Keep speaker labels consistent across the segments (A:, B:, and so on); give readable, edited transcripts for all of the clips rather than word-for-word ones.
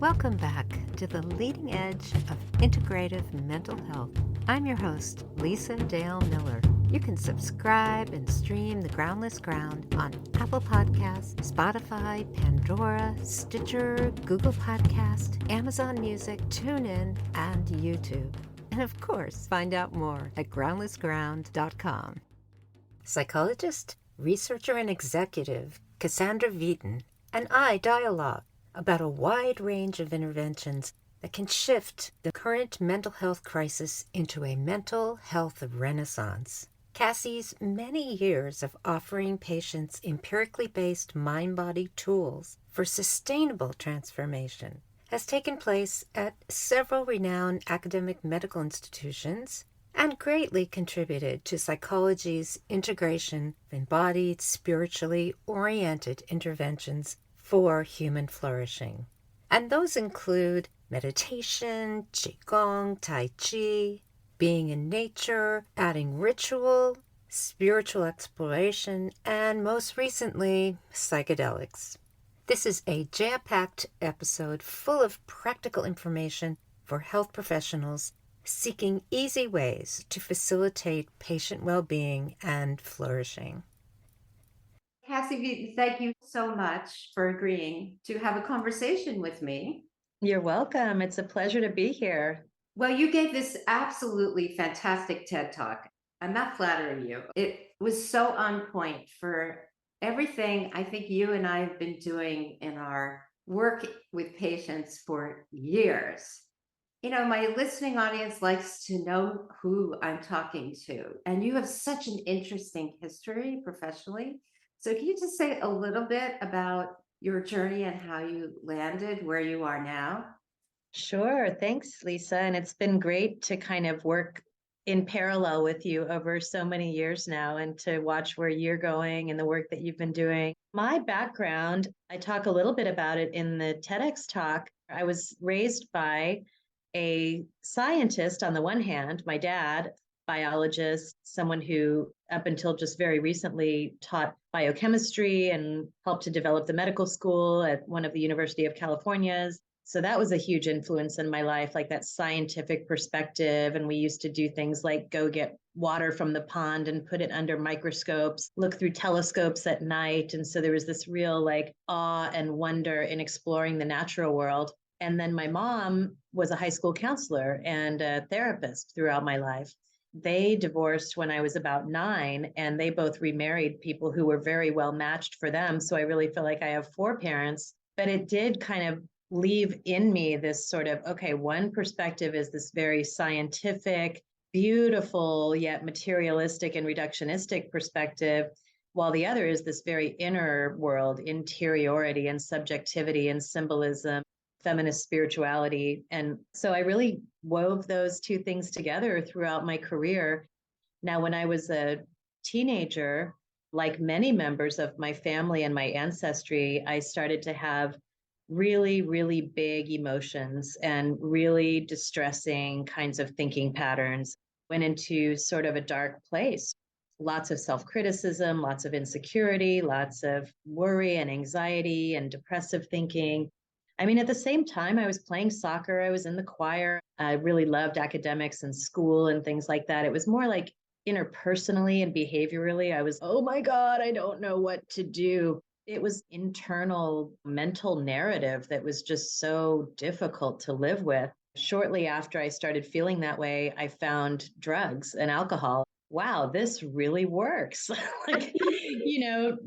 A: Welcome back to the leading edge of integrative mental health. I'm your host, Lisa Dale Miller. You can subscribe and stream The Groundless Ground on Apple Podcasts, Spotify, Pandora, Stitcher, Google Podcast, Amazon Music, TuneIn, and YouTube. And of course, find out more at groundlessground.com. Psychologist, researcher, and executive Cassandra Vieten and I dialogue about a wide range of interventions that can shift the current mental health crisis into a mental health renaissance. Cassie's many years of offering patients empirically based mind-body tools for sustainable transformation has taken place at several renowned academic medical institutions and greatly contributed to psychology's integration of embodied, spiritually oriented interventions for human flourishing. And those include meditation, qigong, tai chi, being in nature, adding ritual, spiritual exploration, and most recently, psychedelics. This is a jam-packed episode full of practical information for health professionals seeking easy ways to facilitate patient well-being and flourishing. Cassie, thank you so much for agreeing to have a conversation with me.
B: You're welcome. It's a pleasure to be here.
A: Well, you gave this absolutely fantastic TED Talk. I'm not flattering you. It was so on point for everything I think you and I have been doing in our work with patients for years. You know, my listening audience likes to know who I'm talking to, and you have such an interesting history professionally. So can you just say a little bit about your journey and how you landed where you are now?
B: Sure. Thanks, Lisa. And it's been great to kind of work in parallel with you over so many years now and to watch where you're going and the work that you've been doing. My background, I talk a little bit about it in the TEDx talk. I was raised by a scientist on the one hand, my dad, biologist, someone who up until just very recently taught biochemistry and helped to develop the medical school at one of the University of California's. So that was a huge influence in my life, like that scientific perspective. And we used to do things like go get water from the pond and put it under microscopes, look through telescopes at night. And so there was this real like awe and wonder in exploring the natural world. And then my mom was a high school counselor and a therapist throughout my life. They divorced when I was about 9, and they both remarried people who were very well matched for them. So I really feel like I have 4 parents, but it did kind of leave in me this sort of, okay, one perspective is this very scientific, beautiful, yet materialistic and reductionistic perspective, while the other is this very inner world, interiority and subjectivity and symbolism, feminist spirituality. And so I really wove those two things together throughout my career. Now, when I was a teenager, like many members of my family and my ancestry, I started to have really, really big emotions and really distressing kinds of thinking patterns. Went into sort of a dark place. Lots of self-criticism, lots of insecurity, lots of worry and anxiety and depressive thinking. I mean, at the same time, I was playing soccer, I was in the choir. I really loved academics and school and things like that. It was more like interpersonally and behaviorally, I was, oh my God, I don't know what to do. It was internal mental narrative that was just so difficult to live with. Shortly after I started feeling that way, I found drugs and alcohol. Wow, this really works. Like,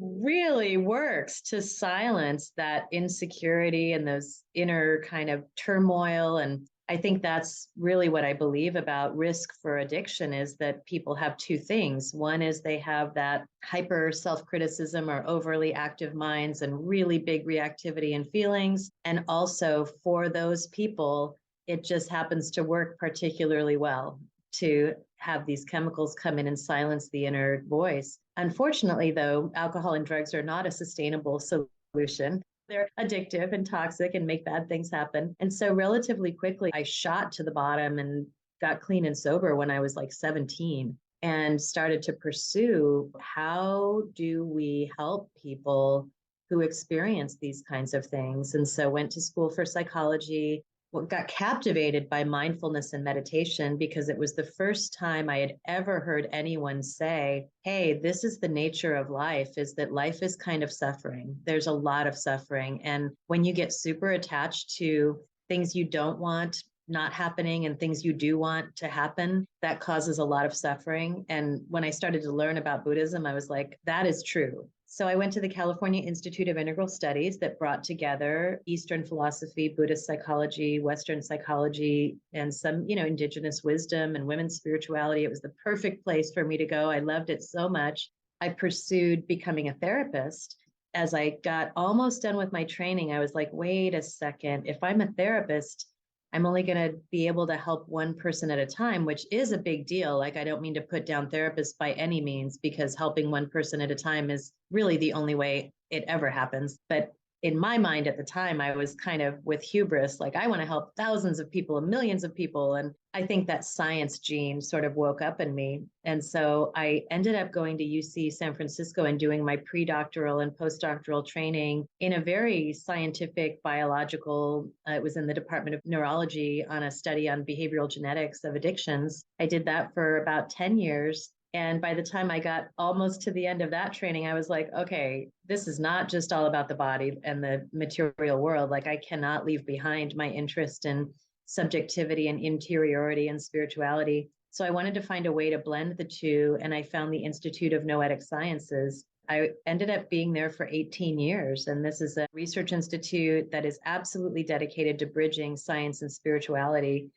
B: really works to silence that insecurity and those inner kind of turmoil. And I think that's really what I believe about risk for addiction is that people have two things. One is they have that hyper self-criticism or overly active minds and really big reactivity and feelings. And also for those people, it just happens to work particularly well to have these chemicals come in and silence the inner voice. Unfortunately, though, alcohol and drugs are not a sustainable solution. They're addictive and toxic and make bad things happen. And so relatively quickly, I shot to the bottom and got clean and sober when I was like 17 and started to pursue how do we help people who experienced these kinds of things. And so went to school for psychology, got captivated by mindfulness and meditation because it was the first time I had ever heard anyone say, hey, this is the nature of life, is that life is kind of suffering. There's a lot of suffering. And when you get super attached to things you don't want not happening and things you do want to happen, that causes a lot of suffering. And when I started to learn about Buddhism, I was like, that is true. So I went to the California Institute of Integral Studies that brought together Eastern philosophy, Buddhist psychology, Western psychology, and some, indigenous wisdom and women's spirituality. It was the perfect place for me to go. I loved it so much. I pursued becoming a therapist. As I got almost done with my training, I was like, wait a second, if I'm a therapist, I'm only going to be able to help one person at a time, which is a big deal. Like, I don't mean to put down therapists by any means, because helping one person at a time is really the only way it ever happens. But in my mind at the time, I was kind of with hubris, like, I want to help thousands of people and millions of people. And I think that science gene sort of woke up in me. And so I ended up going to UC San Francisco and doing my pre-doctoral and postdoctoral training in a very scientific biological, it was in the Department of Neurology on a study on behavioral genetics of addictions. I did that for about 10 years. And by the time I got almost to the end of that training, I was like, okay, this is not just all about the body and the material world. Like, I cannot leave behind my interest in subjectivity and interiority and spirituality. So I wanted to find a way to blend the two. And I found the Institute of Noetic Sciences. I ended up being there for 18 years. And this is a research institute that is absolutely dedicated to bridging science and spirituality.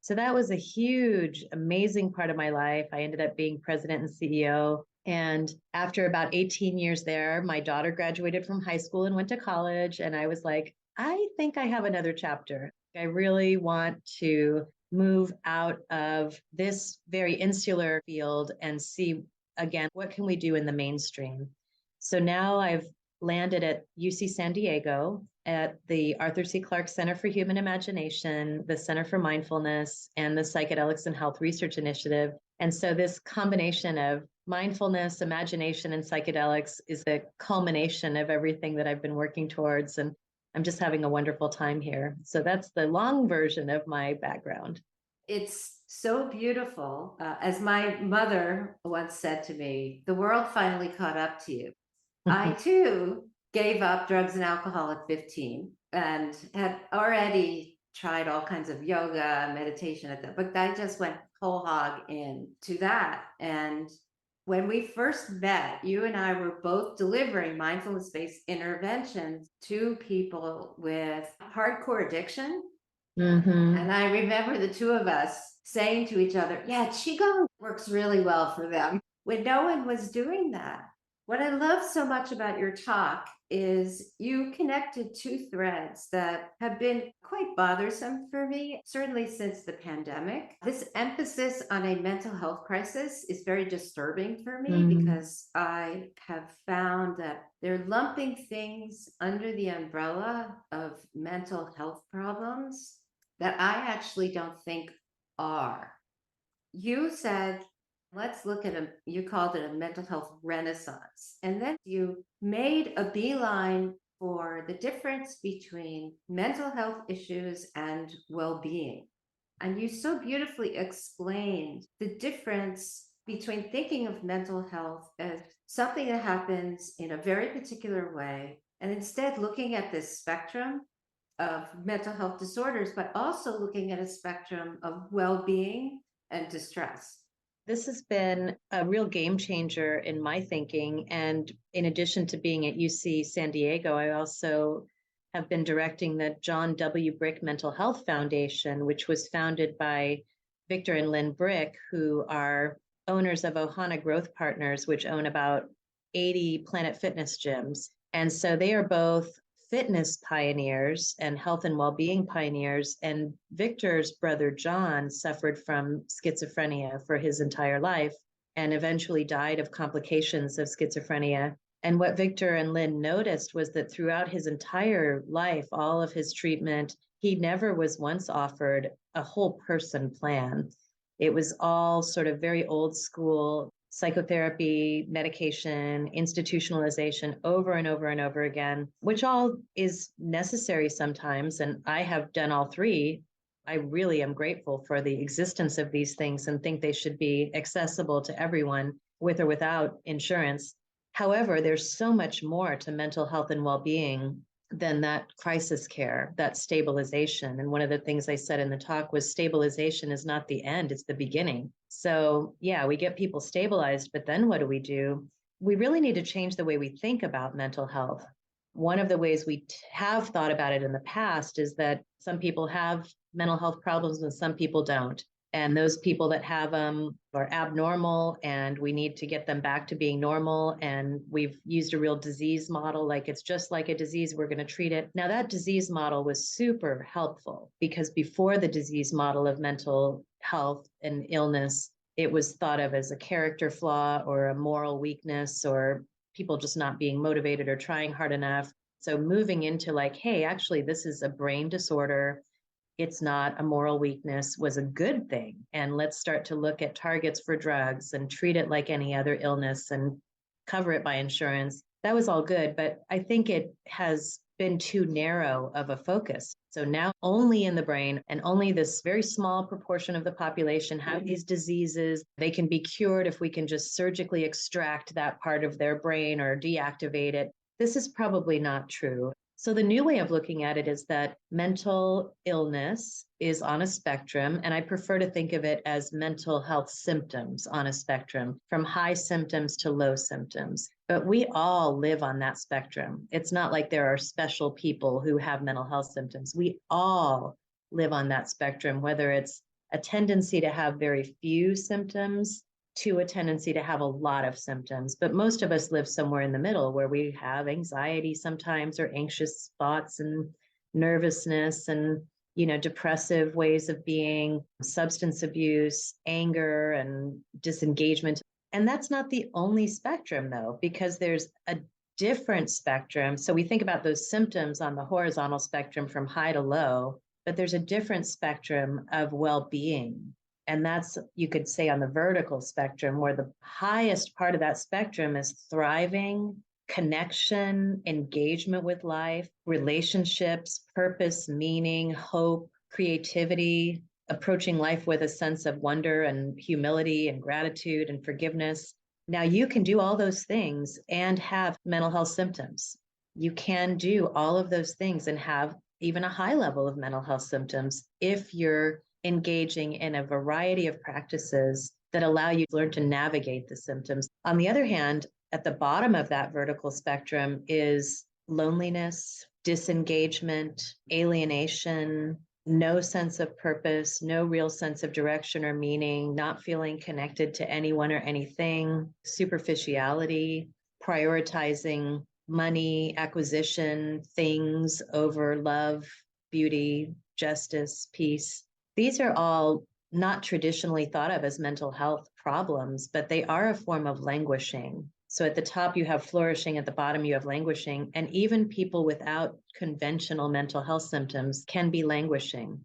B: So that was a huge, amazing part of my life. I ended up being president and CEO. And after about 18 years there, my daughter graduated from high school and went to college. And I was like, I think I have another chapter. I really want to move out of this very insular field and see, again, what can we do in the mainstream? So now I've landed at UC San Diego at the Arthur C. Clarke Center for Human Imagination, the Center for Mindfulness, and the Psychedelics and Health Research Initiative. And so this combination of mindfulness, imagination, and psychedelics is the culmination of everything that I've been working towards. And I'm just having a wonderful time here. So that's the long version of my background.
A: It's so beautiful. As my mother once said to me, the world finally caught up to you. I too gave up drugs and alcohol at 15 and had already tried all kinds of yoga, meditation at that, but I just went whole hog into that. And when we first met, you and I were both delivering mindfulness-based interventions to people with hardcore addiction.
B: Mm-hmm.
A: And I remember the two of us saying to each other, yeah, Qigong works really well for them, when no one was doing that. What I love so much about your talk is you connected two threads that have been quite bothersome for me, certainly since the pandemic. This emphasis on a mental health crisis is very disturbing for me because I have found that they're lumping things under the umbrella of mental health problems that I actually don't think are. You said, let's look at you called it a mental health renaissance. And then you made a beeline for the difference between mental health issues and well-being. And you so beautifully explained the difference between thinking of mental health as something that happens in a very particular way, and instead looking at this spectrum of mental health disorders, but also looking at a spectrum of well-being and distress.
B: This has been a real game changer in my thinking. And in addition to being at UC San Diego, I also have been directing the John W. Brick Mental Health Foundation, which was founded by Victor and Lynn Brick, who are owners of Ohana Growth Partners, which own about 80 Planet Fitness gyms. And so they are both fitness pioneers and health and well-being pioneers. And Victor's brother, John, suffered from schizophrenia for his entire life and eventually died of complications of schizophrenia. And what Victor and Lynn noticed was that throughout his entire life, all of his treatment, he never was once offered a whole person plan. It was all sort of very old school psychotherapy, medication, institutionalization over and over and over again, which all is necessary sometimes. And I have done all three. I really am grateful for the existence of these things and think they should be accessible to everyone with or without insurance. However, there's so much more to mental health and well-being than that crisis care, that stabilization. And one of the things I said in the talk was stabilization is not the end, it's the beginning. So, yeah, we get people stabilized, but then what do? We really need to change the way we think about mental health. One of the ways we have thought about it in the past is that some people have mental health problems and some people don't. And those people that have them are abnormal, and we need to get them back to being normal. And we've used a real disease model, like it's just like a disease, we're going to treat it. Now, that disease model was super helpful because before the disease model of mental health and illness, it was thought of as a character flaw or a moral weakness or people just not being motivated or trying hard enough. So moving into like, hey, actually, this is a brain disorder. It's not a moral weakness was a good thing. And let's start to look at targets for drugs and treat it like any other illness and cover it by insurance. That was all good, but I think it has been too narrow of a focus. So now only in the brain and only this very small proportion of the population have these diseases. They can be cured if we can just surgically extract that part of their brain or deactivate it. This is probably not true. So the new way of looking at it is that mental illness is on a spectrum, and I prefer to think of it as mental health symptoms on a spectrum, from high symptoms to low symptoms. But we all live on that spectrum. It's not like there are special people who have mental health symptoms. We all live on that spectrum, whether it's a tendency to have very few symptoms to a tendency to have a lot of symptoms. But most of us live somewhere in the middle where we have anxiety sometimes or anxious thoughts and nervousness and, depressive ways of being, substance abuse, anger, and disengagement. And that's not the only spectrum, though, because there's a different spectrum. So we think about those symptoms on the horizontal spectrum from high to low, but there's a different spectrum of well-being. And that's, you could say, on the vertical spectrum, where the highest part of that spectrum is thriving, connection, engagement with life, relationships, purpose, meaning, hope, creativity, approaching life with a sense of wonder and humility and gratitude and forgiveness. Now, you can do all those things and have mental health symptoms. You can do all of those things and have even a high level of mental health symptoms if you're engaging in a variety of practices that allow you to learn to navigate the symptoms. On the other hand, at the bottom of that vertical spectrum is loneliness, disengagement, alienation, no sense of purpose, no real sense of direction or meaning, not feeling connected to anyone or anything, superficiality, prioritizing money, acquisition, things over love, beauty, justice, peace. These are all not traditionally thought of as mental health problems, but they are a form of languishing. So at the top, you have flourishing, at the bottom, you have languishing. And even people without conventional mental health symptoms can be languishing.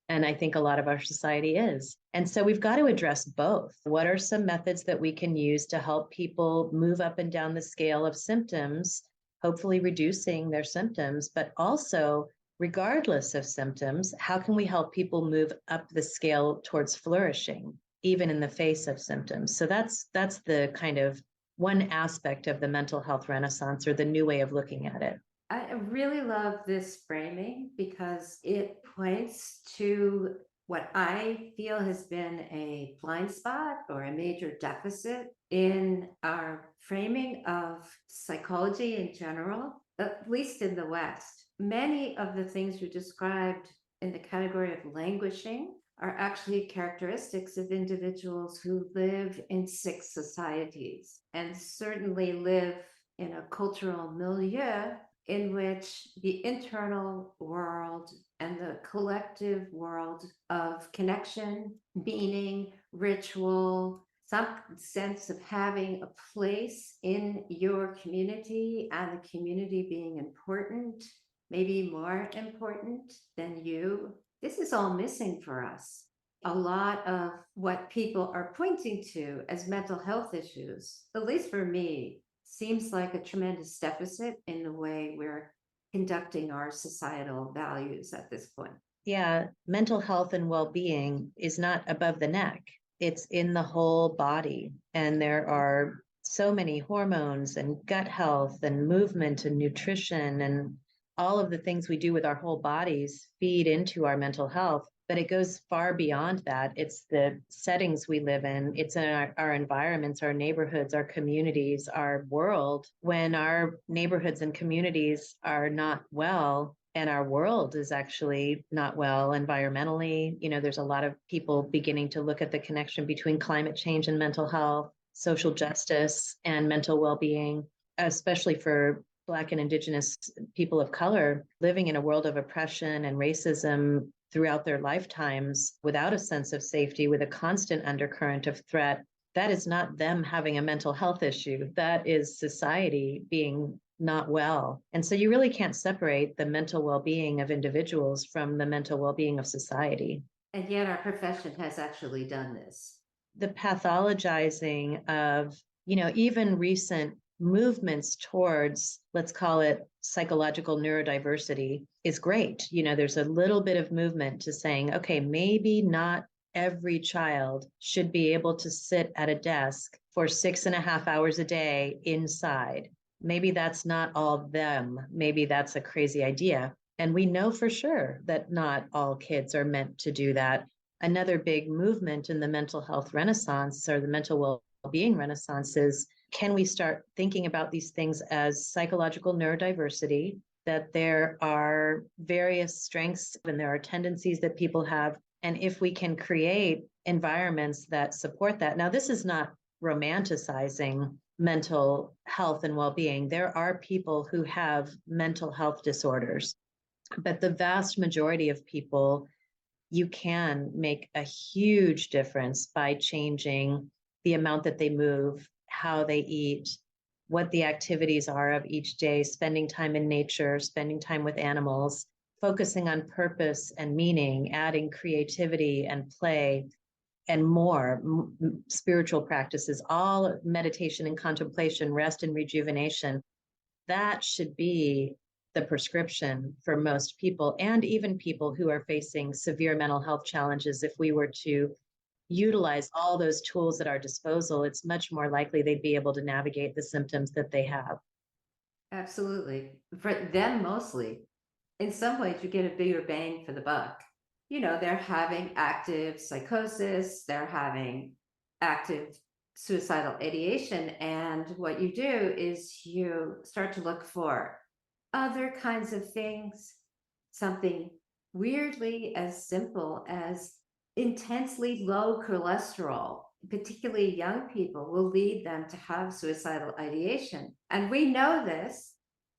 B: And I think a lot of our society is. And so we've got to address both. What are some methods that we can use to help people move up and down the scale of symptoms, hopefully reducing their symptoms, but also regardless of symptoms, how can we help people move up the scale towards flourishing, even in the face of symptoms? So that's the kind of one aspect of the mental health renaissance, or the new way of looking at it.
A: I really love this framing because it points to what I feel has been a blind spot or a major deficit in our framing of psychology in general, at least in the West. Many of the things you described in the category of languishing are actually characteristics of individuals who live in sick societies and certainly live in a cultural milieu in which the internal world and the collective world of connection, meaning, ritual, some sense of having a place in your community and the community being important, maybe more important than you. This is all missing for us. A lot of what people are pointing to as mental health issues, at least for me, seems like a tremendous deficit in the way we're conducting our societal values at this point.
B: Yeah, mental health and well-being is not above the neck. It's in the whole body. And there are so many hormones and gut health and movement and nutrition and all of the things we do with our whole bodies feed into our mental health. But it goes far beyond that. It's the settings we live in. It's in our environments, our neighborhoods, our communities, our world. When our neighborhoods and communities are not well, and our world is actually not well environmentally. There's a lot of people beginning to look at the connection between climate change and mental health, social justice and mental well-being, especially for Black and Indigenous people of color living in a world of oppression and racism throughout their lifetimes without a sense of safety, with a constant undercurrent of threat. That is not them having a mental health issue. That is society being not well. And so you really can't separate the mental well-being of individuals from the mental well-being of society.
A: And yet our profession has actually done this.
B: The pathologizing of, even recent movements towards, let's call it psychological neurodiversity, is great. There's a little bit of movement to saying, okay, maybe not every child should be able to sit at a desk for 6.5 hours a day inside. Maybe that's not all them. Maybe that's a crazy idea. And we know for sure that not all kids are meant to do that. Another big movement in the mental health renaissance, or the mental well-being renaissance, is, can we start thinking about these things as psychological neurodiversity, that there are various strengths and there are tendencies that people have. And if we can create environments that support that. Now, this is not romanticizing mental health and well-being. There are people who have mental health disorders, but the vast majority of people, you can make a huge difference by changing the amount that they move, how they eat, what the activities are of each day, spending time in nature, spending time with animals, focusing on purpose and meaning, adding creativity and play, and more spiritual practices, all meditation and contemplation, rest and rejuvenation. That should be the prescription for most people, and even people who are facing severe mental health challenges. If we were to utilize all those tools at our disposal, it's much more likely they'd be able to navigate the symptoms that they have.
A: Absolutely. For them, mostly. In some ways, you get a bigger bang for the buck. They're having active psychosis, they're having active suicidal ideation. And what you do is you start to look for other kinds of things, something weirdly as simple as intensely low cholesterol, particularly young people, will lead them to have suicidal ideation. And we know this.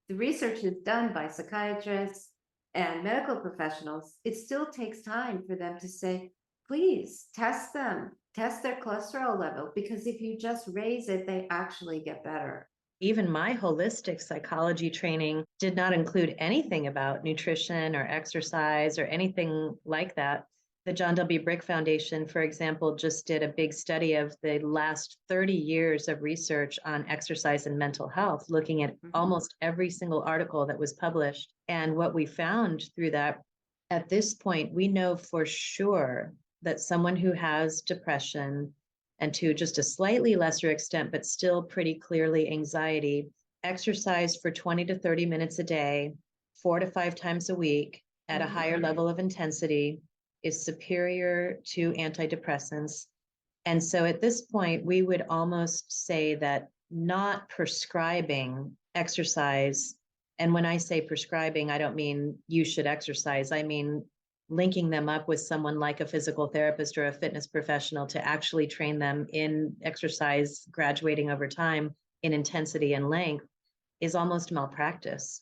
A: The research is done by psychiatrists and medical professionals. It still takes time for them to say, please test them, test their cholesterol level, because if you just raise it, they actually get better.
B: Even my holistic psychology training did not include anything about nutrition or exercise or anything like that. The John W. Brick Foundation, for example, just did a big study of the last 30 years of research on exercise and mental health, looking at almost every single article that was published. And what we found through that, at this point, we know for sure that someone who has depression, and to just a slightly lesser extent, but still pretty clearly anxiety, exercise for 20 to 30 minutes a day, 4 to 5 times a week at a higher level of intensity is superior to antidepressants. And so at this point, we would almost say that not prescribing exercise, and when I say prescribing, I don't mean you should exercise, I mean linking them up with someone like a physical therapist or a fitness professional to actually train them in exercise, graduating over time in intensity and length, is almost malpractice.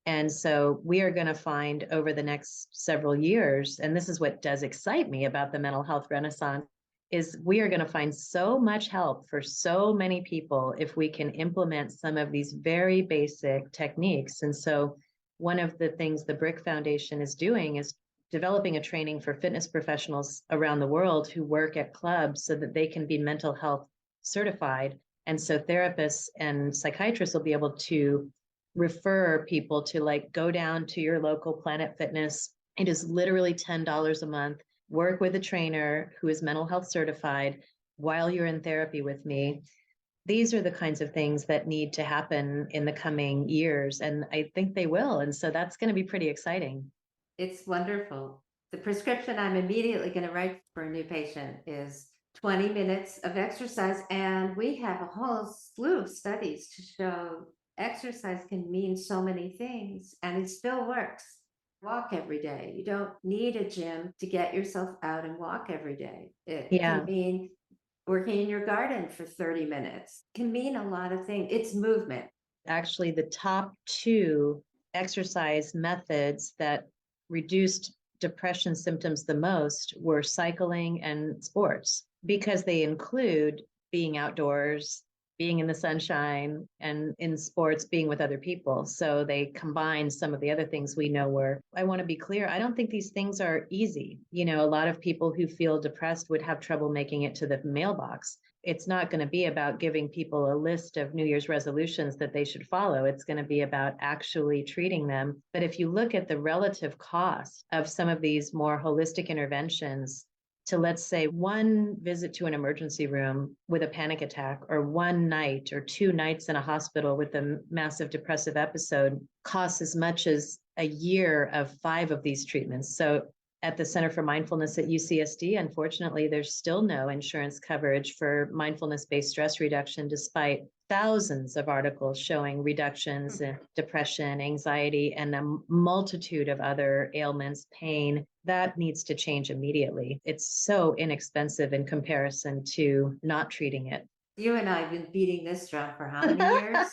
B: And so we are going to find over the next several years, and this is what does excite me about the mental health renaissance, is we are going to find so much help for so many people if we can implement some of these very basic techniques. And so one of the things the Brick Foundation is doing is developing a training for fitness professionals around the world who work at clubs so that they can be mental health certified. And so therapists and psychiatrists will be able to refer people to like go down to your local Planet Fitness. It is literally $10 a month. Work with a trainer who is mental health certified while you're in therapy with me. These are the kinds of things that need to happen in the coming years, and I think they will. And so that's going to be pretty exciting.
A: It's wonderful. The prescription I'm immediately going to write for a new patient is 20 minutes of exercise. And we have a whole slew of studies to show exercise can mean so many things and it still works. Walk every day. You don't need a gym to get yourself out and walk every day. It
B: Yeah.
A: can mean working in your garden for 30 minutes. It can mean a lot of things. It's movement.
B: Actually, the top two exercise methods that reduced depression symptoms the most were cycling and sports because they include being outdoors, being in the sunshine, and in sports, being with other people. So they combine some of the other things we know were. I want to be clear, I don't think these things are easy. You know, a lot of people who feel depressed would have trouble making it to the mailbox. It's not going to be about giving people a list of New Year's resolutions that they should follow. It's going to be about actually treating them. But if you look at the relative cost of some of these more holistic interventions, to let's say one visit to an emergency room with a panic attack, or one night or 2 nights in a hospital with a massive depressive episode, costs as much as a year of 5 of these treatments. So at the Center for Mindfulness at UCSD, unfortunately, there's still no insurance coverage for mindfulness-based stress reduction, despite thousands of articles showing reductions in depression, anxiety, and a multitude of other ailments, pain. That needs to change immediately. It's so inexpensive in comparison to not treating it.
A: You and I have been beating this drum for how many years?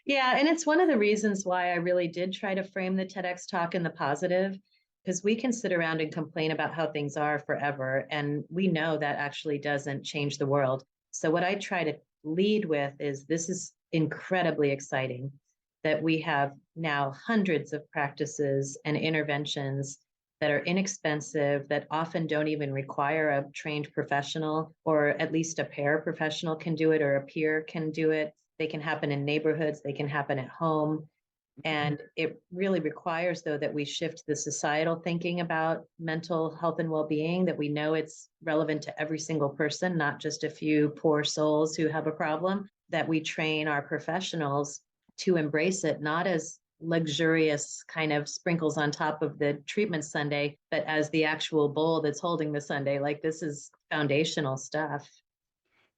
B: Yeah, and it's one of the reasons why I really did try to frame the TEDx talk in the positive, because we can sit around and complain about how things are forever, and we know that actually doesn't change the world. So what I try to lead with is this is incredibly exciting that we have now hundreds of practices and interventions that are inexpensive, that often don't even require a trained professional, or at least a paraprofessional can do it, or a peer can do it. They can happen in neighborhoods, they can happen at home. And it really requires, though, that we shift the societal thinking about mental health and well-being, that we know it's relevant to every single person, not just a few poor souls who have a problem, that we train our professionals to embrace it, not as luxurious kind of sprinkles on top of the treatment sundae, but as the actual bowl that's holding the sundae. Like, this is foundational stuff.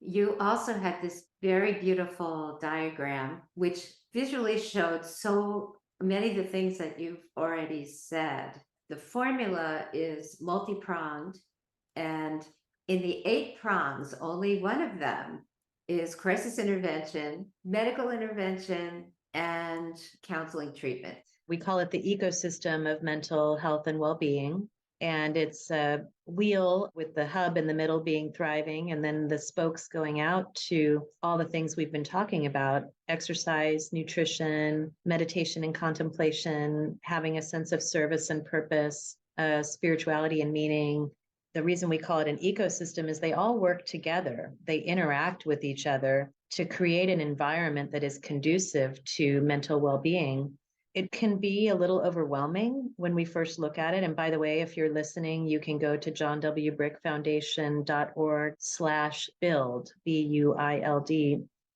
A: You also had this very beautiful diagram, which visually showed so many of the things that you've already said. The formula is multi-pronged, and in the 8 prongs, only one of them is crisis intervention, medical intervention, and counseling treatment.
B: We call it the ecosystem of mental health and well-being. And it's a wheel with the hub in the middle being thriving, and then the spokes going out to all the things we've been talking about: exercise, nutrition, meditation and contemplation, having a sense of service and purpose, spirituality and meaning. The reason we call it an ecosystem is they all work together. They interact with each other to create an environment that is conducive to mental well-being. It can be a little overwhelming when we first look at it. And by the way, if you're listening, you can go to johnwbrickfoundation.org/build, BUILD.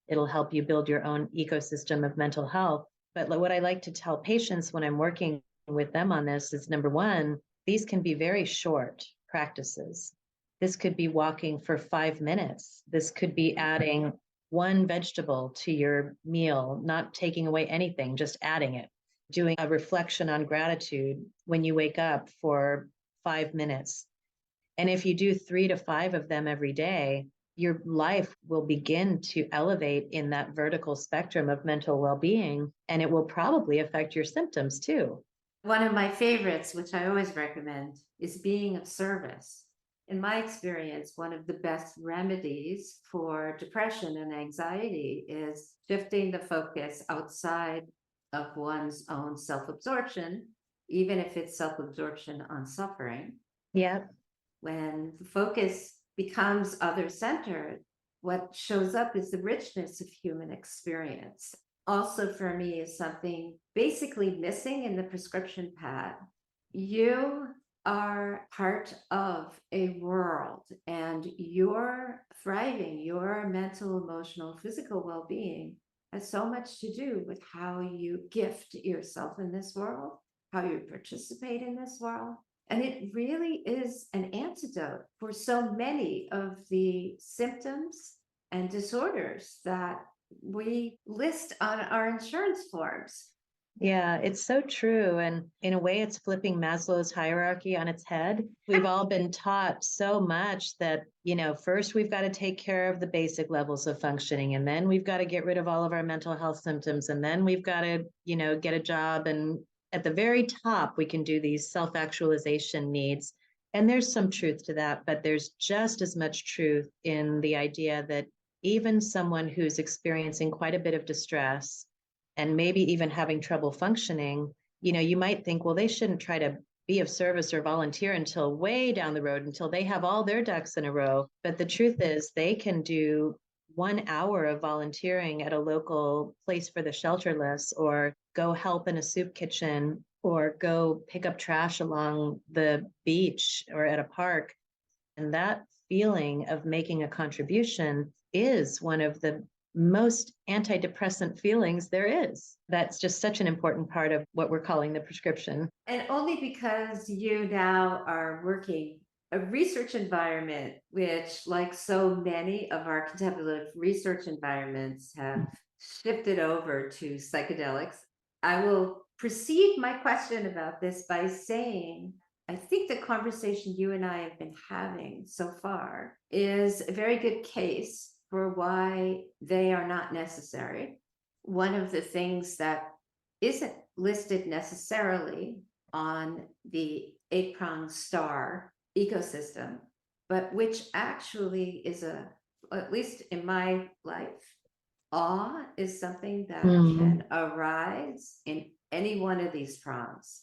B: It'll help you build your own ecosystem of mental health. But what I like to tell patients when I'm working with them on this is, number one, these can be very short practices. This could be walking for 5 minutes. This could be adding one vegetable to your meal, not taking away anything, just adding it. Doing a reflection on gratitude when you wake up for 5 minutes. And if you do 3 to 5 of them every day, your life will begin to elevate in that vertical spectrum of mental well-being, and it will probably affect your symptoms too.
A: One of my favorites, which I always recommend, is being of service. In my experience, one of the best remedies for depression and anxiety is shifting the focus outside of one's own self-absorption even if it's self-absorption on suffering.
B: Yeah.
A: When the focus becomes other-centered, what shows up is the richness of human experience. Also, for me, is something basically missing in the prescription pad. You are part of a world, and your thriving, your mental, emotional, physical well-being has so much to do with how you gift yourself in this world, how you participate in this world. And it really is an antidote for so many of the symptoms and disorders that we list on our insurance forms.
B: Yeah, it's so true. And in a way, it's flipping Maslow's hierarchy on its head. We've all been taught so much that, first we've got to take care of the basic levels of functioning, and then we've got to get rid of all of our mental health symptoms, and then we've got to, get a job. And at the very top, we can do these self-actualization needs. And there's some truth to that, but there's just as much truth in the idea that even someone who's experiencing quite a bit of distress and maybe even having trouble functioning, you might think, well, they shouldn't try to be of service or volunteer until way down the road, until they have all their ducks in a row. But the truth is, they can do 1 hour of volunteering at a local place for the shelterless, or go help in a soup kitchen, or go pick up trash along the beach or at a park. And that feeling of making a contribution is one of the most antidepressant feelings there is. That's just such an important part of what we're calling the prescription.
A: And only because you now are working a research environment, which, like so many of our contemplative research environments, have shifted over to psychedelics. I will precede my question about this by saying, I think the conversation you and I have been having so far is a very good case for why they are not necessary. One of the things that isn't listed necessarily on the 8-pronged star ecosystem, but which actually is at least in my life, awe is something that can arise in any one of these prongs.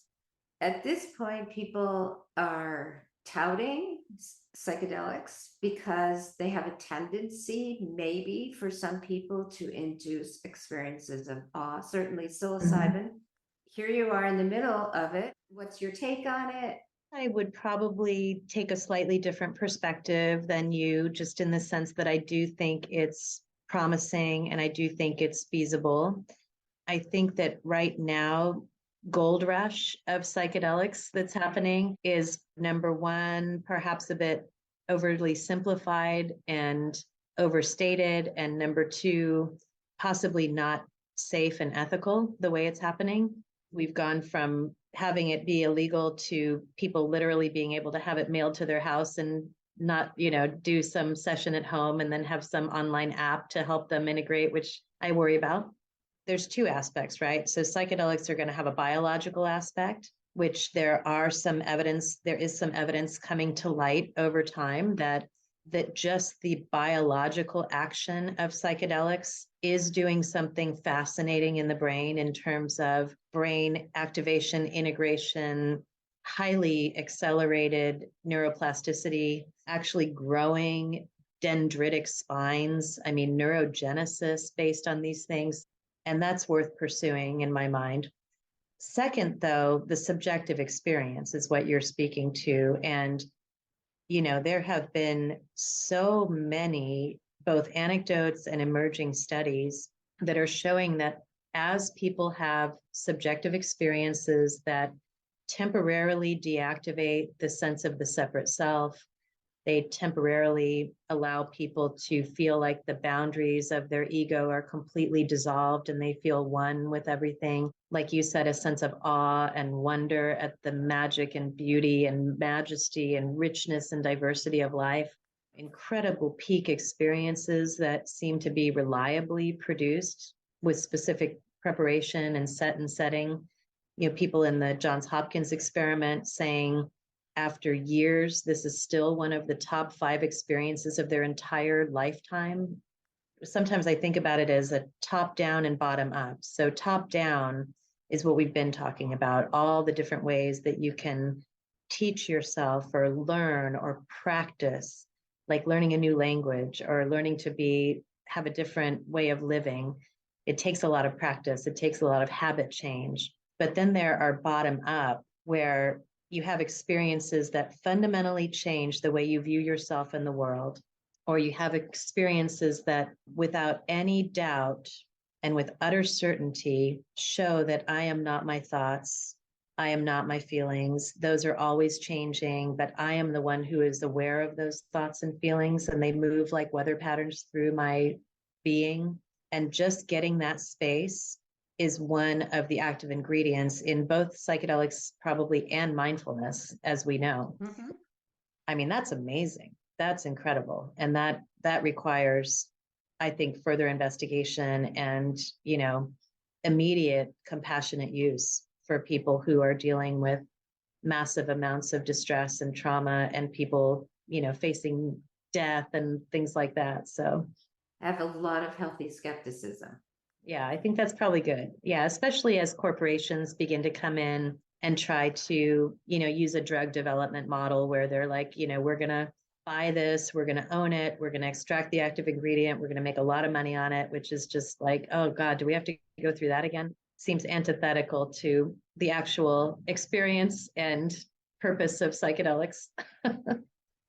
A: At this point, people are touting psychedelics because they have a tendency, maybe for some people, to induce experiences of awe. Certainly psilocybin. Here you are in the middle of it. What's your take on it?
B: I would probably take a slightly different perspective than you, just in the sense that I do think it's promising and I do think it's feasible. I think that right now, gold rush of psychedelics that's happening is, number one, perhaps a bit overly simplified and overstated, and number two, possibly not safe and ethical the way it's happening. We've gone from having it be illegal to people literally being able to have it mailed to their house and not, do some session at home and then have some online app to help them integrate, which I worry about. There's two aspects, right? So psychedelics are going to have a biological aspect, which there is some evidence coming to light over time that just the biological action of psychedelics is doing something fascinating in the brain in terms of brain activation, integration, highly accelerated neuroplasticity, actually growing dendritic spines. I mean, neurogenesis based on these things. And that's worth pursuing in my mind. Second, though, the subjective experience is what you're speaking to. And, there have been so many both anecdotes and emerging studies that are showing that as people have subjective experiences that temporarily deactivate the sense of the separate self, they temporarily allow people to feel like the boundaries of their ego are completely dissolved and they feel one with everything. Like you said, a sense of awe and wonder at the magic and beauty and majesty and richness and diversity of life. Incredible peak experiences that seem to be reliably produced with specific preparation and setting. People in the Johns Hopkins experiment saying, after years, this is still one of the top 5 experiences of their entire lifetime. Sometimes I think about it as a top down and bottom up. So top down, is what we've been talking about, all the different ways that you can teach yourself or learn or practice, like learning a new language or learning to have a different way of living. It takes a lot of practice. It takes a lot of habit change. But then there are bottom up, where you have experiences that fundamentally change the way you view yourself in the world, or you have experiences that without any doubt and with utter certainty show that I am not my thoughts. I am not my feelings. Those are always changing, but I am the one who is aware of those thoughts and feelings, and they move like weather patterns through my being. And just getting that space is one of the active ingredients in both psychedelics, probably, and mindfulness, as we know.
A: Mm-hmm.
B: I mean, that's amazing. That's incredible. And that requires, I think, further investigation and, immediate compassionate use for people who are dealing with massive amounts of distress and trauma, and people, facing death and things like that. So
A: I have a lot of healthy skepticism.
B: yeah, I think that's probably good. Yeah, especially as corporations begin to come in and try to, use a drug development model where they're like, we're going to buy this, we're going to own it, we're going to extract the active ingredient, we're going to make a lot of money on it, which is just like, oh God, do we have to go through that again? Seems antithetical to the actual experience and purpose of psychedelics.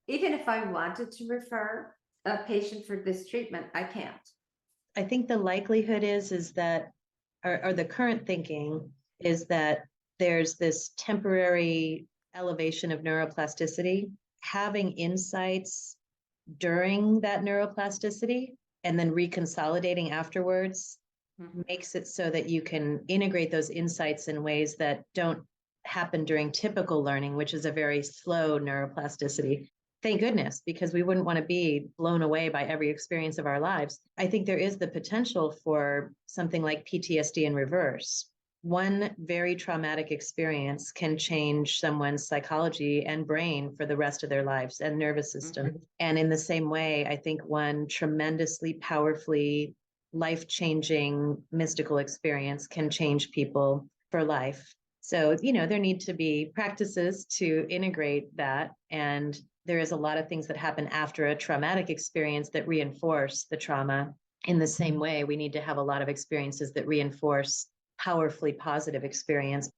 A: Even if I wanted to refer a patient for this treatment, I can't.
B: I think the likelihood is that, or the current thinking is that there's this temporary elevation of neuroplasticity. Having insights during that neuroplasticity and then reconsolidating afterwards makes it so that you can integrate those insights in ways that don't happen during typical learning, which is a very slow neuroplasticity. Thank goodness, because we wouldn't want to be blown away by every experience of our lives. I think there is the potential for something like PTSD in reverse. One very traumatic experience can change someone's psychology and brain for the rest of their lives and nervous system. Mm-hmm. And in the same way, I think one tremendously powerfully life-changing mystical experience can change people for life. So, there need to be practices to integrate that. And there is a lot of things that happen after a traumatic experience that reinforce the trauma. In the same way, we need to have a lot of experiences that reinforce powerfully positive experience.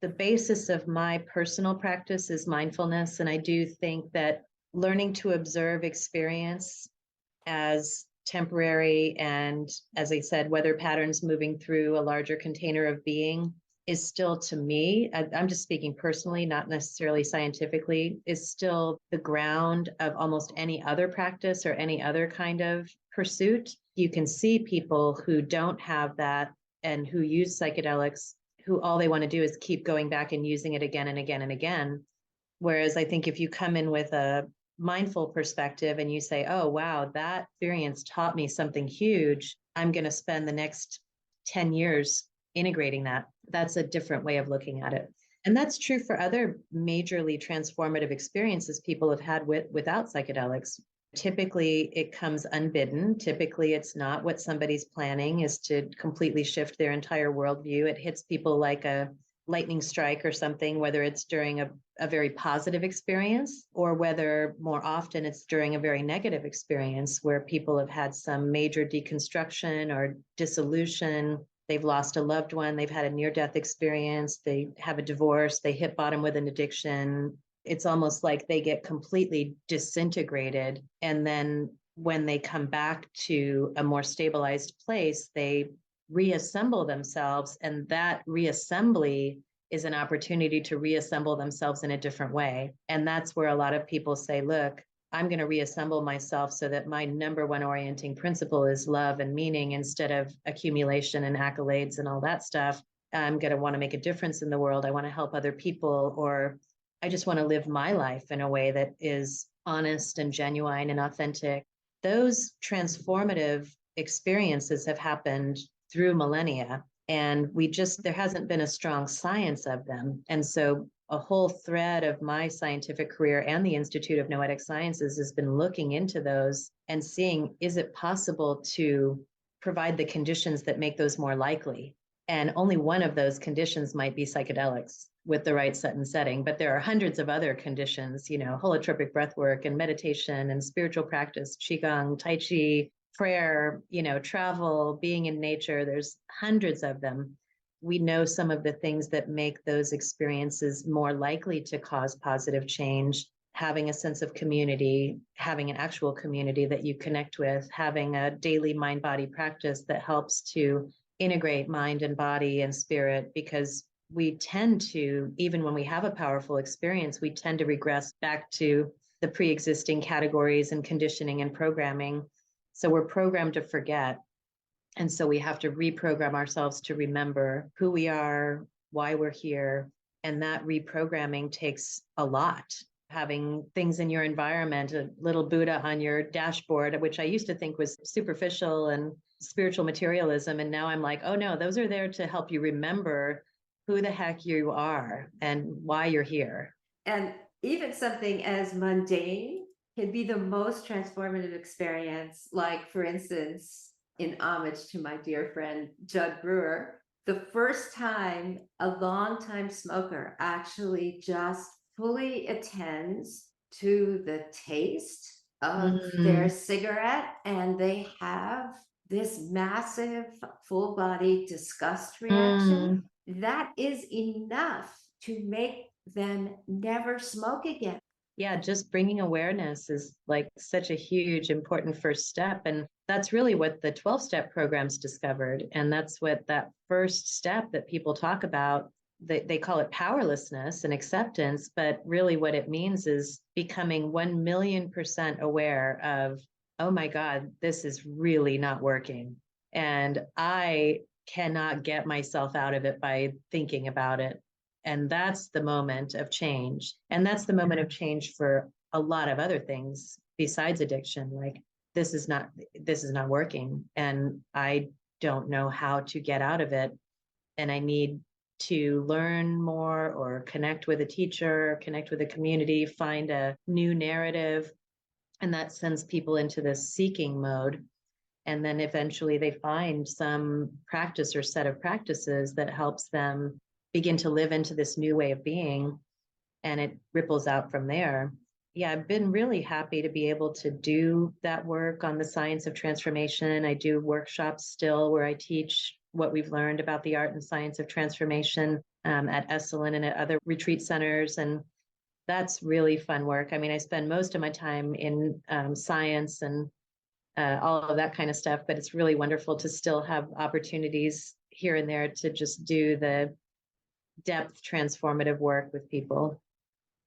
B: The basis of my personal practice is mindfulness. And I do think that learning to observe experience as temporary and, as I said, weather patterns moving through a larger container of being is still, to me, I'm just speaking personally, not necessarily scientifically, is still the ground of almost any other practice or any other kind of pursuit. You can see people who don't have that and who use psychedelics, who all they want to do is keep going back and using it again and again and again. Whereas I think if you come in with a mindful perspective and you say, oh, wow, that experience taught me something huge, I'm going to spend the next 10 years integrating that. That's a different way of looking at it. And that's true for other majorly transformative experiences people have had without psychedelics. Typically, it comes unbidden. Typically, it's not what somebody's planning is to completely shift their entire worldview. It hits people like a lightning strike or something, whether it's during a very positive experience or whether more often it's during a very negative experience where people have had some major deconstruction or dissolution. They've lost a loved one, they've had a near-death experience, they have a divorce, they hit bottom with an addiction. It's almost like they get completely disintegrated. And then when they come back to a more stabilized place, they reassemble themselves. And that reassembly is an opportunity to reassemble themselves in a different way. And that's where a lot of people say, look, I'm going to reassemble myself so that my number one orienting principle is love and meaning instead of accumulation and accolades and all that stuff. I'm going to want to make a difference in the world. I want to help other people, or I just want to live my life in a way that is honest and genuine and authentic. Those transformative experiences have happened through millennia, and there hasn't been a strong science of them. And so a whole thread of my scientific career and the Institute of Noetic Sciences has been looking into those and seeing, is it possible to provide the conditions that make those more likely? And only one of those conditions might be psychedelics with the right set and setting. But there are hundreds of other conditions, holotropic breath work and meditation and spiritual practice, Qigong, Tai Chi, prayer, travel, being in nature. There's hundreds of them. We know some of the things that make those experiences more likely to cause positive change. Having a sense of community, having an actual community that you connect with, having a daily mind body practice that helps to integrate mind and body and spirit, because we tend to, even when we have a powerful experience, we tend to regress back to the pre-existing categories and conditioning and programming. So we're programmed to forget. And so we have to reprogram ourselves to remember who we are, why we're here. And that reprogramming takes a lot. Having things in your environment, a little Buddha on your dashboard, which I used to think was superficial and spiritual materialism. And now I'm like, oh no, those are there to help you remember who the heck you are and why you're here.
A: And even something as mundane can be the most transformative experience. Like, for instance, in homage to my dear friend, Judd Brewer, the first time a longtime smoker actually just fully attends to the taste of their cigarette, and they have this massive full body disgust reaction, that is enough to make them never smoke again.
B: Yeah, just bringing awareness is like such a huge, important first step. And that's really what the 12-step programs discovered. And that's what that first step that people talk about, they call it powerlessness and acceptance. But really what it means is becoming 1,000,000% aware of, oh my God, this is really not working. And I cannot get myself out of it by thinking about it. And that's the moment of change. And that's the moment of change for a lot of other things besides addiction. Like, this is not working. And I don't know how to get out of it. And I need to learn more or connect with a teacher, connect with a community, find a new narrative. And that sends people into this seeking mode. And then eventually they find some practice or set of practices that helps them begin to live into this new way of being, and it ripples out from there. Yeah, I've been really happy to be able to do that work on the science of transformation. I do workshops still where I teach what we've learned about the art and science of transformation at Esalen and at other retreat centers. And that's really fun work. I mean, I spend most of my time in science and all of that kind of stuff, but it's really wonderful to still have opportunities here and there to just do the depth transformative work with people.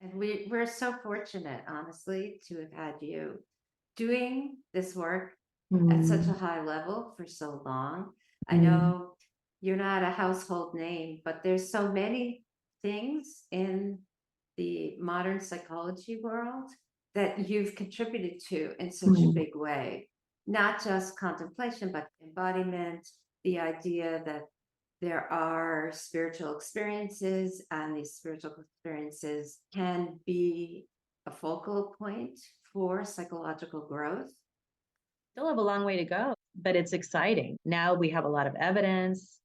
A: And we're so fortunate, honestly, to have had you doing this work at such a high level for so long. I know you're not a household name, but there's so many things in the modern psychology world that you've contributed to in such a big way. Not just contemplation, but embodiment, the idea that there are spiritual experiences, and these spiritual experiences can be a focal point for psychological growth.
B: Still have a long way to go, but it's exciting. Now we have a lot of evidence.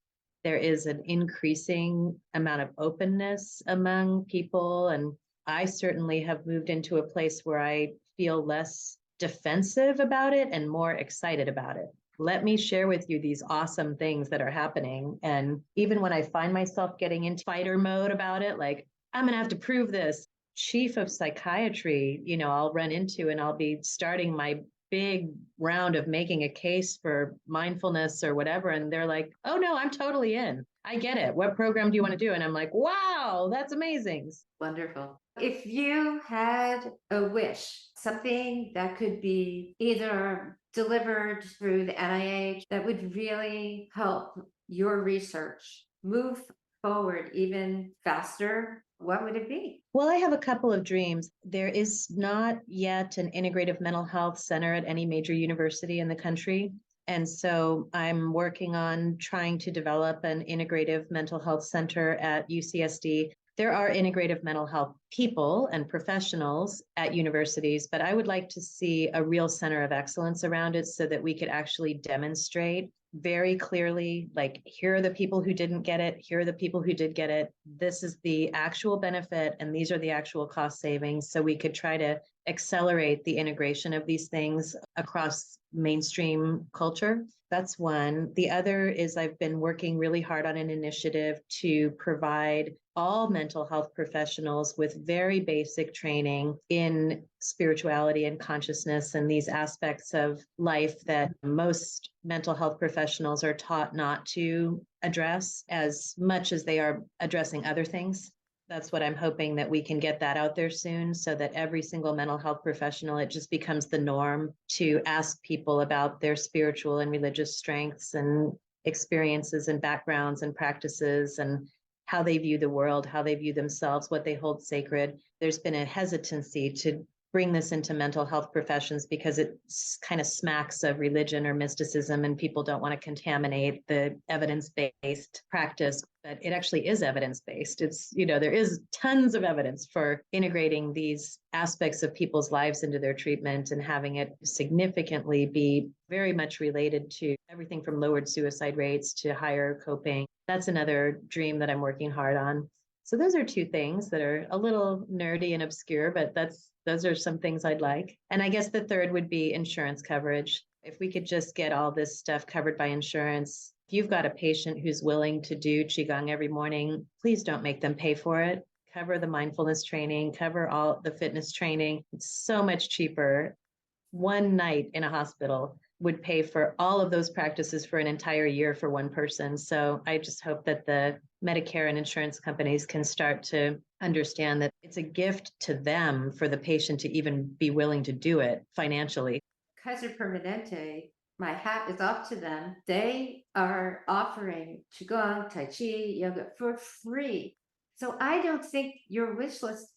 B: There is an increasing amount of openness among people. And I certainly have moved into a place where I feel less defensive about it and more excited about it. Let me share with you these awesome things that are happening. And even when I find myself getting into fighter mode about it, like, I'm going to have to prove this. Chief of psychiatry, I'll run into, and I'll be starting my big round of making a case for mindfulness or whatever. And they're like, oh no, I'm totally in. I get it. What program do you want to do? And I'm like, wow, that's amazing.
A: Wonderful. If you had a wish, something that could be either delivered through the NIH that would really help your research move forward even faster, what would it be?
B: Well, I have a couple of dreams. There is not yet an integrative mental health center at any major university in the country. And so I'm working on trying to develop an integrative mental health center at UCSD. There are integrative mental health people and professionals at universities, but I would like to see a real center of excellence around it so that we could actually demonstrate very clearly, like, here are the people who didn't get it. Here are the people who did get it. This is the actual benefit, and these are the actual cost savings. So we could try to accelerate the integration of these things across mainstream culture. That's one. The other is I've been working really hard on an initiative to provide all mental health professionals with very basic training in spirituality and consciousness and these aspects of life that most mental health professionals are taught not to address as much as they are addressing other things. That's what I'm hoping, that we can get that out there soon, so that every single mental health professional, it just becomes the norm to ask people about their spiritual and religious strengths and experiences and backgrounds and practices, and how they view the world, how they view themselves, what they hold sacred. There's been a hesitancy to bring this into mental health professions because it kind of smacks of religion or mysticism, and people don't want to contaminate the evidence-based practice. But it actually is evidence-based. It's, there is tons of evidence for integrating these aspects of people's lives into their treatment and having it significantly be very much related to everything from lowered suicide rates to higher coping. That's another dream that I'm working hard on. So those are two things that are a little nerdy and obscure, but those are some things I'd like. And I guess the third would be insurance coverage. If we could just get all this stuff covered by insurance. If you've got a patient who's willing to do Qigong every morning, please don't make them pay for it. Cover the mindfulness training, cover all the fitness training. It's so much cheaper. One night in a hospital would pay for all of those practices for an entire year for one person. So I just hope that the Medicare and insurance companies can start to understand that it's a gift to them for the patient to even be willing to do it financially.
C: Kaiser Permanente, my hat is off to them. They are offering Qigong, Tai Chi, yoga for free. So I don't think your wish list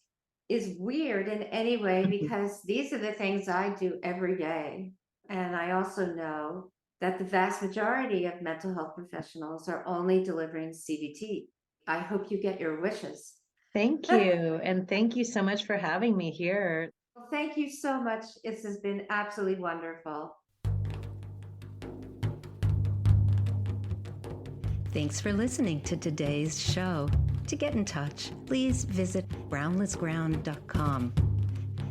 C: is weird in any way, because these are the things I do every day. And I also know that the vast majority of mental health professionals are only delivering CBT. I hope you get your wishes.
B: Thank you. And thank you so much for having me here.
C: Well, thank you so much. This has been absolutely wonderful.
A: Thanks for listening to today's show. To get in touch, please visit groundlessground.com.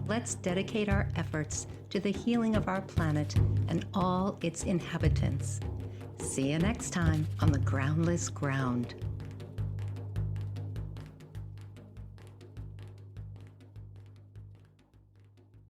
A: Let's dedicate our efforts to the healing of our planet and all its inhabitants. See you next time on the Groundless Ground.